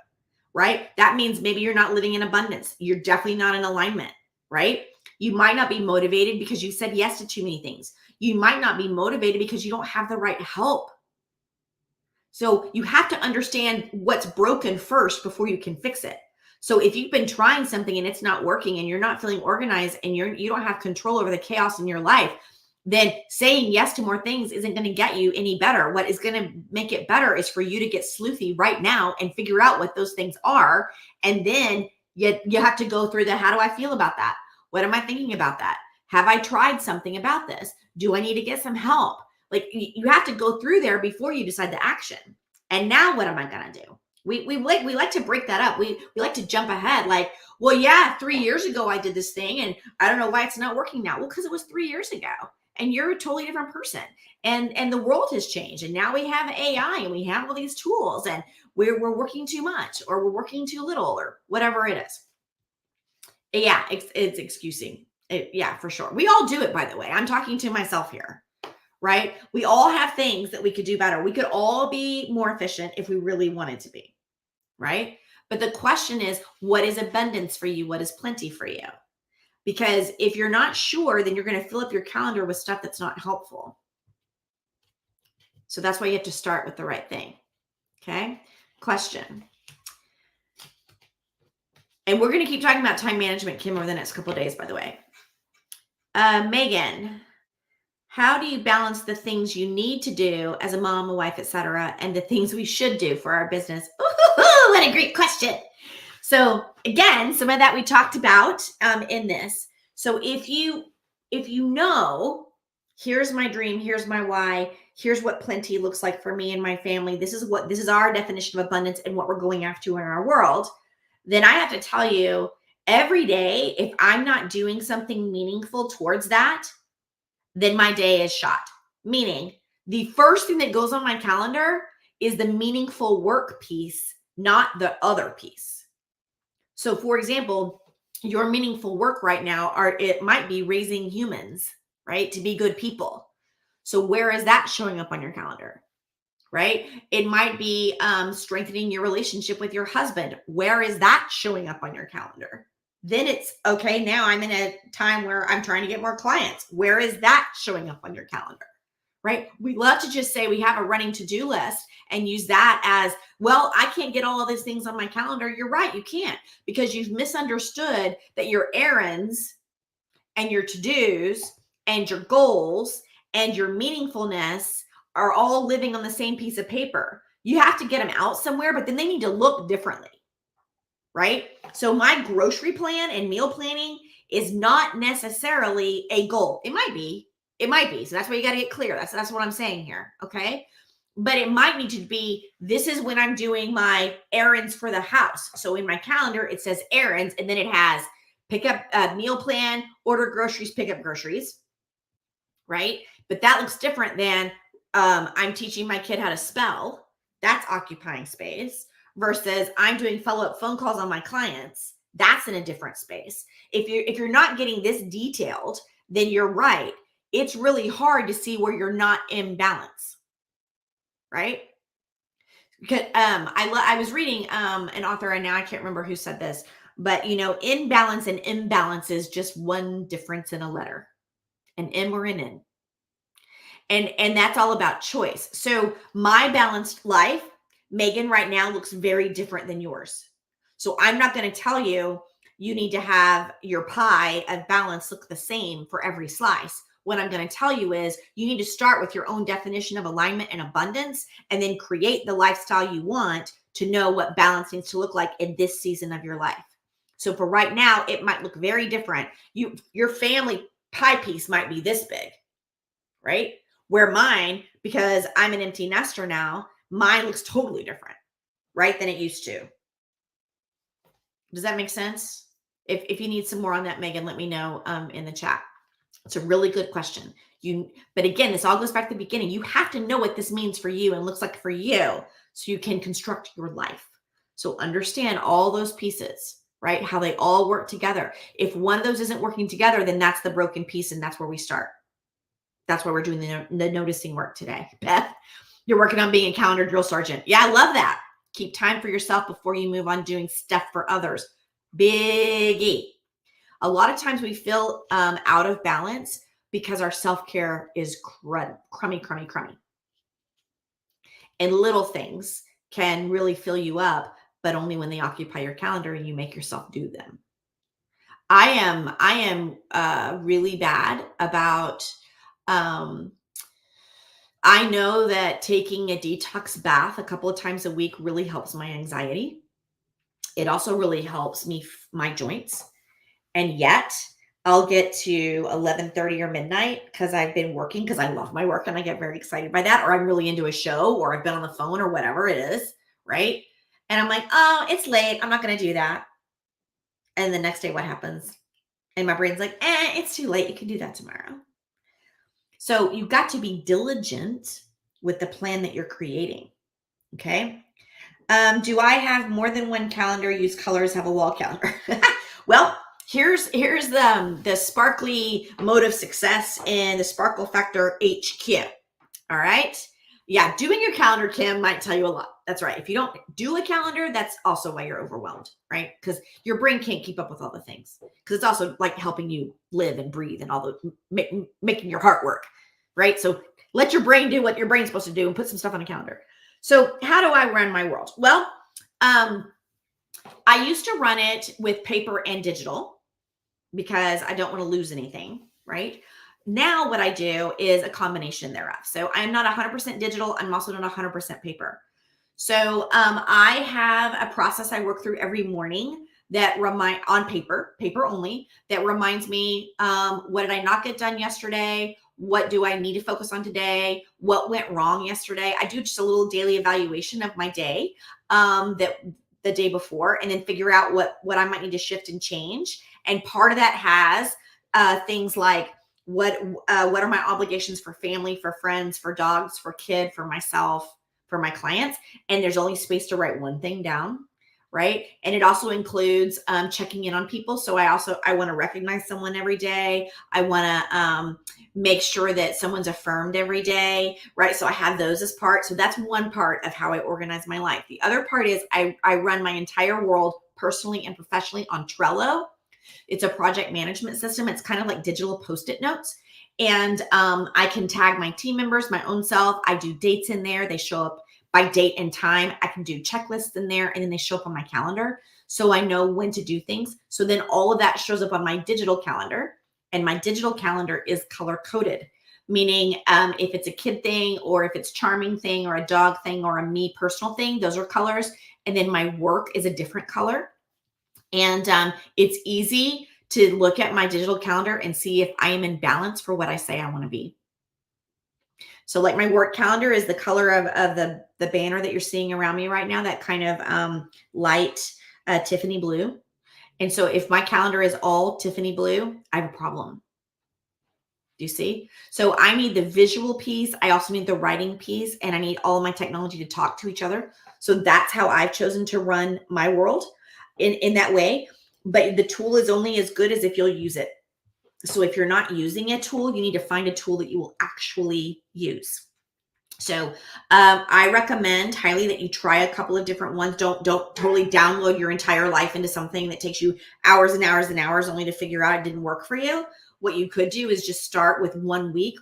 right? That means maybe you're not living in abundance. You're definitely not in alignment, right? You might not be motivated because you said yes to too many things. You might not be motivated because you don't have the right help. So you have to understand what's broken first before you can fix it. So if you've been trying something and it's not working and you're not feeling organized and you don't have control over the chaos in your life, then saying yes to more things isn't going to get you any better. What is going to make it better is for you to get sleuthy right now and figure out what those things are. And then you have to go through the, how do I feel about that? What am I thinking about that? Have I tried something about this? Do I need to get some help? Like you have to go through there before you decide the action. And now what am I going to do? We like to break that up. We like to jump ahead. Like, well, yeah, 3 years ago I did this thing and I don't know why it's not working now. Well, because it was 3 years ago and you're a totally different person. And the world has changed. And now we have AI and we have all these tools and we're working too much or we're working too little or whatever it is. Yeah, it's excusing. Yeah, for sure. We all do it, by the way. I'm talking to myself here. Right? We all have things that we could do better. We could all be more efficient if we really wanted to be, right? But the question is, what is abundance for you? What is plenty for you? Because if you're not sure, then you're going to fill up your calendar with stuff that's not helpful. So that's why you have to start with the right thing. Okay? Question. And we're going to keep talking about time management, Kim, over the next couple of days, by the way. Megan. How do you balance the things you need to do as a mom, a wife, etc., and the things we should do for our business? Ooh, what a great question. So again, some of that we talked about in this. So if you know, here's my dream, here's my why, here's what plenty looks like for me and my family. This is our definition of abundance and what we're going after in our world. Then I have to tell you, every day, if I'm not doing something meaningful towards that, then my day is shot. Meaning the first thing that goes on my calendar is the meaningful work piece, not the other piece. So for example, your meaningful work right now it might be raising humans, right? To be good people. So where is that showing up on your calendar? Right? It might be strengthening your relationship with your husband. Where is that showing up on your calendar? Then it's okay. Now I'm in a time where I'm trying to get more clients. Where is that showing up on your calendar? Right? We love to just say we have a running to-do list and use that as, well, I can't get all of these things on my calendar. You're right. You can't, because you've misunderstood that your errands and your to-dos and your goals and your meaningfulness are all living on the same piece of paper. You have to get them out somewhere, but then they need to look differently, right? So my grocery plan and meal planning is not necessarily a goal. It might be. It might be. So that's why you got to get clear. That's what I'm saying here. Okay. But it might need to be, this is when I'm doing my errands for the house. So in my calendar, it says errands, and then it has pick up meal plan, order groceries, pick up groceries, right? But that looks different than I'm teaching my kid how to spell. That's occupying space versus I'm doing follow-up phone calls on my clients. That's in a different space. If you're not getting this detailed, then you're right. It's really hard to see where you're not in balance, right? Because I was reading an author, and now I can't remember who said this, but imbalance and imbalance is just one difference in a letter, an M or an N. And that's all about choice. So my balanced life, Megan, right now looks very different than yours. So I'm not going to tell you need to have your pie of balance look the same for every slice. What I'm going to tell you is you need to start with your own definition of alignment and abundance, and then create the lifestyle you want to know what balance needs to look like in this season of your life. So for right now, it might look very different. Your family pie piece might be this big, right? Where mine, because I'm an empty nester now, mine looks totally different, right, than it used to. Does that make sense? If you need some more on that, Megan, let me know in the chat. It's a really good question. But again, this all goes back to the beginning. You have to know what this means for you and looks like for you so you can construct your life. So understand all those pieces, right? How they all work together. If one of those isn't working together, then that's the broken piece, and that's where we start. That's why we're doing the noticing work today. Beth, you're working on being a calendar drill sergeant. Yeah, I love that. Keep time for yourself before you move on doing stuff for others. Big E. A lot of times we feel out of balance because our self-care is crummy. And little things can really fill you up, but only when they occupy your calendar and you make yourself do them. I am really bad about I know that taking a detox bath a couple of times a week really helps my anxiety. It also really helps me, my joints. And yet I'll get to 11:30 or midnight because I've been working, because I love my work and I get very excited by that, or I'm really into a show, or I've been on the phone, or whatever it is, right? And I'm like, oh, it's late. I'm not going to do that. And the next day, what happens? And my brain's like, it's too late. You can do that tomorrow. So you've got to be diligent with the plan that you're creating. Okay. Do I have more than one calendar? Use colors, have a wall calendar. Well, here's the sparkly mode of success in the Sparkle Factor HQ. All right. Yeah. Doing your calendar, Kim, might tell you a lot. That's right. If you don't do a calendar, that's also why you're overwhelmed, right? Because your brain can't keep up with all the things. Because it's also like helping you live and breathe and all the making your heart work, right? So let your brain do what your brain's supposed to do and put some stuff on a calendar. So how do I run my world? Well, I used to run it with paper and digital because I don't want to lose anything, right? Now what I do is a combination thereof. So I'm not 100% digital. I'm also not 100% paper. So I have a process I work through every morning that on paper only, that reminds me, what did I not get done yesterday? What do I need to focus on today? What went wrong yesterday? I do just a little daily evaluation of my day, that the day before, and then figure out what I might need to shift and change. And part of that has things like, what are my obligations for family, for friends, for dogs, for kid, for myself, for my clients. And there's only space to write one thing down, right? And it also includes checking in on people. So I want to recognize someone every day. I want to make sure that someone's affirmed every day, right? So I have those as part. So that's one part of how I organize my life. The other part is I run my entire world personally and professionally on Trello. It's a project management system. It's kind of like digital Post-it notes. And I can tag my team members, my own self. I do dates in there. They show up by date and time. I can do checklists in there, and then they show up on my calendar. So I know when to do things. So then all of that shows up on my digital calendar, and my digital calendar is color coded. meaning if it's a kid thing or if it's charming thing or a dog thing or a me personal thing, those are colors. And then my work is a different color. And it's easy to look at my digital calendar and see if I am in balance for what I say I want to be. So like my work calendar is the color of the banner that you're seeing around me right now, that kind of light Tiffany blue. And so if my calendar is all Tiffany blue, I have a problem. Do you see? So I need the visual piece. I also need the writing piece, and I need all of my technology to talk to each other. So that's how I've chosen to run my world in that way. But the tool is only as good as if you'll use it. So if you're not using a tool, you need to find a tool that you will actually use. So I recommend highly that you try a couple of different ones. Don't totally download your entire life into something that takes you hours and hours and hours only to figure out it didn't work for you. What you could do is just start with 1 week.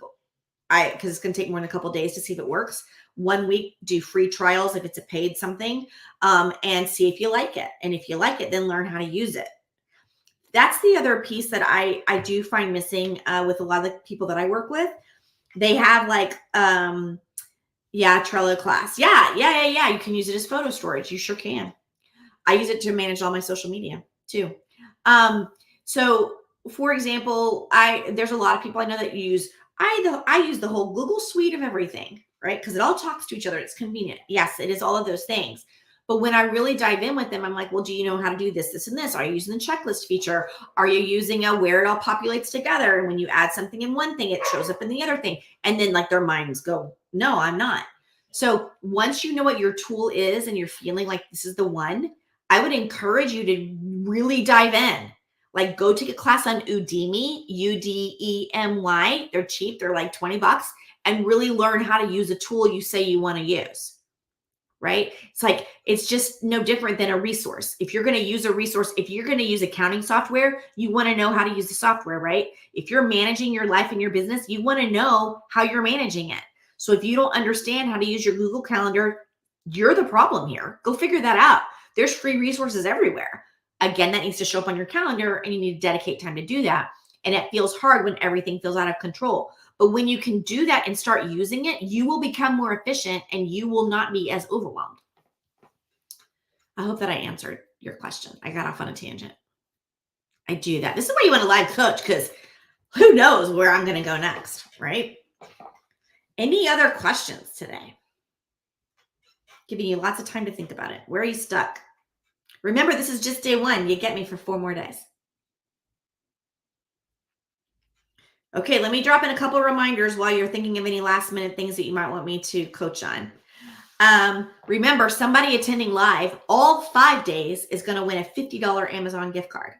Because it's going to take more than a couple of days to see if it works. 1 week, do free trials if it's a paid something, and see if you like it. And if you like it, then learn how to use it. That's the other piece that I do find missing with a lot of the people that I work with. They have like, Trello class. Yeah. You can use it as photo storage. You sure can. I use it to manage all my social media too. So for example, there's a lot of people I know that use, I use the whole Google suite of everything, right? Because it all talks to each other. It's convenient. Yes, it is all of those things. But when I really dive in with them, I'm like, well, do you know how to do this, this, and this? Are you using the checklist feature? Are you using a where it all populates together? And when you add something in one thing, it shows up in the other thing. And then like their minds go, no, I'm not. So once you know what your tool is and you're feeling like this is the one, I would encourage you to really dive in. Like go take a class on Udemy, Udemy. They're cheap. They're like $20 and really learn how to use a tool you say you want to use. Right? It's like, it's just no different than a resource. If you're going to use a resource, if you're going to use accounting software, you want to know how to use the software, right? If you're managing your life and your business, you want to know how you're managing it. So if you don't understand how to use your Google Calendar, you're the problem here. Go figure that out. There's free resources everywhere. Again, that needs to show up on your calendar and you need to dedicate time to do that. And it feels hard when everything feels out of control. But when you can do that and start using it, you will become more efficient and you will not be as overwhelmed. I hope that I answered your question. I got off on a tangent. I do that. This is why you want a live coach, because who knows where I'm going to go next, right? Any other questions today? Giving you lots of time to think about it. Where are you stuck? Remember, this is just day one. You get me for 4 more days. Okay, let me drop in a couple of reminders while you're thinking of any last minute things that you might want me to coach on. Remember, somebody attending live all 5 days is going to win a $50 Amazon gift card.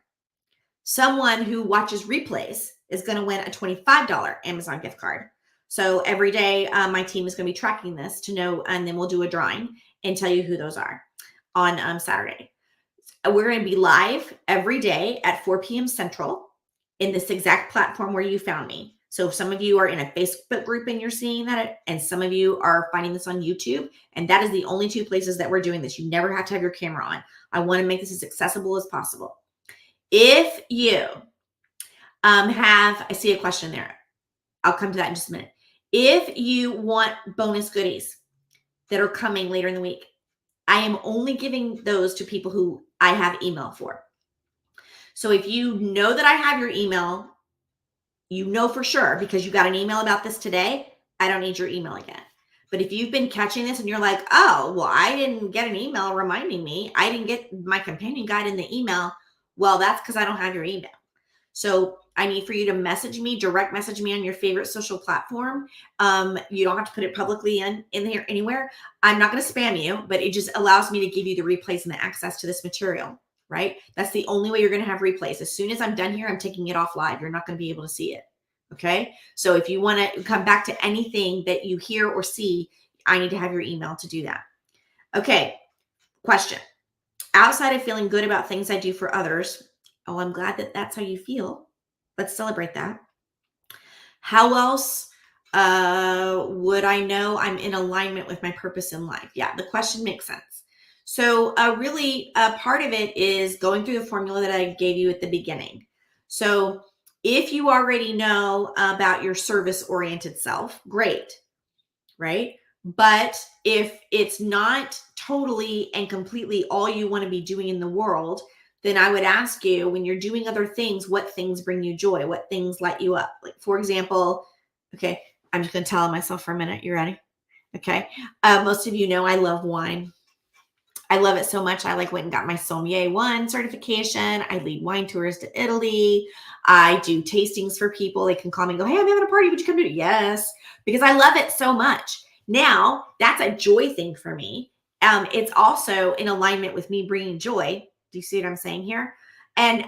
Someone who watches replays is going to win a $25 Amazon gift card. So every day, my team is going to be tracking this to know, and then we'll do a drawing and tell you who those are on Saturday. We're going to be live every day at 4 p.m. Central in this exact platform where you found me. So some of you are in a Facebook group and you're seeing that, and some of you are finding this on YouTube. And that is the only 2 places that we're doing this. You never have to have your camera on. I want to make this as accessible as possible. If you I see a question there. I'll come to that in just a minute. If you want bonus goodies that are coming later in the week, I am only giving those to people who I have email for. So if you know that I have your email, you know for sure because you got an email about this today, I don't need your email again. But if you've been catching this and you're like, oh, well, I didn't get an email reminding me, I didn't get my companion guide in the email. Well, that's because I don't have your email. So I need for you to message me, direct message me on your favorite social platform. You don't have to put it publicly in here anywhere. I'm not going to spam you, but it just allows me to give you the replays and the access to this material, right? That's the only way you're going to have replays. As soon as I'm done here, I'm taking it off live. You're not going to be able to see it. Okay. So if you want to come back to anything that you hear or see, I need to have your email to do that. Okay. Question. Outside of feeling good about things I do for others, oh, I'm glad that that's how you feel. Let's celebrate that. How else would I know I'm in alignment with my purpose in life? Yeah, the question makes sense. So really part of it is going through the formula that I gave you at the beginning. So If you already know about your service-oriented self, great, right? But if it's not totally and completely all you want to be doing in the world, then I would ask you, when you're doing other things, what things bring you joy? What things light you up? Like, for example, okay, I'm just going to tell myself for a minute. You ready? Okay. Most of you know I love wine. I love it so much. I like went and got my Sommelier 1 certification. I lead wine tours to Italy. I do tastings for people. They can call me and go, hey, I'm having a party. Would you come to it? Yes, because I love it so much. Now, that's a joy thing for me. It's also in alignment with me bringing joy. Do you see what I'm saying here? And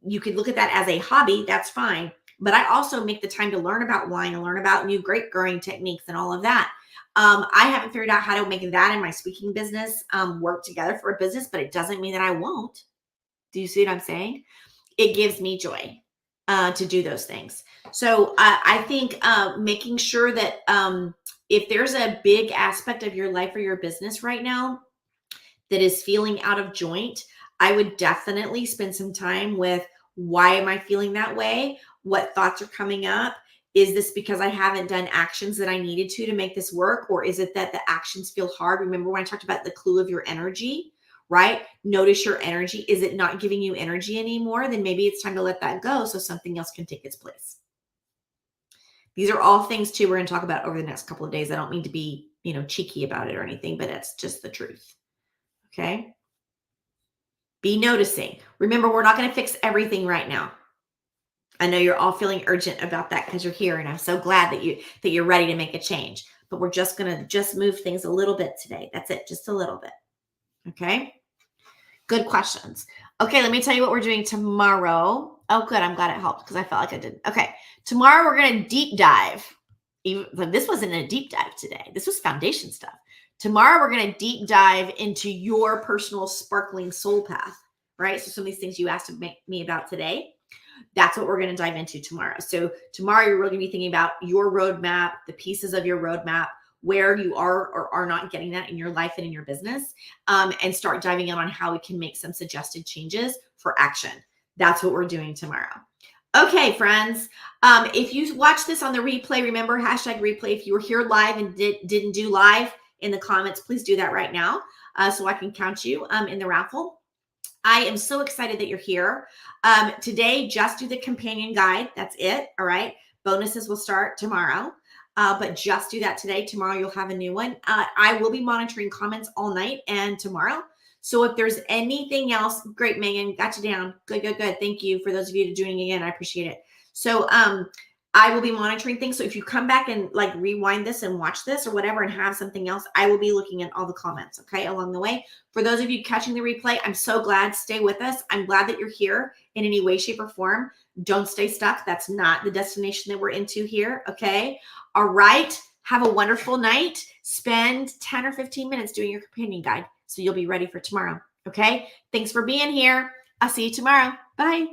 you could look at that as a hobby. That's fine. But I also make the time to learn about wine and learn about new grape growing techniques and all of that. I haven't figured out how to make that and my speaking business work together for a business, but it doesn't mean that I won't. Do you see what I'm saying? It gives me joy to do those things. So I think making sure that if there's a big aspect of your life or your business right now that is feeling out of joint, I would definitely spend some time with, why am I feeling that way? What thoughts are coming up? Is this because I haven't done actions that I needed to make this work? Or is it that the actions feel hard? Remember when I talked about the clue of your energy, right? Notice your energy. Is it not giving you energy anymore? Then maybe it's time to let that go so something else can take its place. These are all things too we're going to talk about over the next couple of days. I don't mean to be, cheeky about it or anything, but it's just the truth. Okay? Be noticing. Remember, we're not going to fix everything right now. I know you're all feeling urgent about that because you're here, and I'm so glad that you're ready to make a change. But we're just going to move things a little bit today. That's it, just a little bit. Okay? Good questions. Okay, let me tell you what we're doing tomorrow. Oh, good. I'm glad it helped because I felt like I didn't. Okay, tomorrow we're going to deep dive. This wasn't a deep dive today. This was foundation stuff. Tomorrow we're going to deep dive into your personal sparkling soul path, right? So some of these things you asked me about today, that's what we're going to dive into tomorrow. So tomorrow you're really going to be thinking about your roadmap, the pieces of your roadmap, where you are or are not getting that in your life and in your business, and start diving in on how we can make some suggested changes for action. That's what we're doing tomorrow. Okay, friends, if you watch this on the replay, remember #replay. If you were here live and didn't do live in the comments, please do that right now so I can count you in the raffle. I am so excited that you're here. Today, just do the companion guide. That's it. All right. Bonuses will start tomorrow. But just do that today. Tomorrow, you'll have a new one. I will be monitoring comments all night and tomorrow. So if there's anything else, great, Megan, got you down. Good. Thank you for those of you doing it again. I appreciate it. So I will be monitoring things. So if you come back and like rewind this and watch this or whatever and have something else, I will be looking at all the comments, okay, along the way. For those of you catching the replay, I'm so glad. Stay with us. I'm glad that you're here in any way, shape, or form. Don't stay stuck. That's not the destination that we're into here, okay? All right. Have a wonderful night. Spend 10 or 15 minutes doing your companion guide so you'll be ready for tomorrow, okay? Thanks for being here. I'll see you tomorrow. Bye.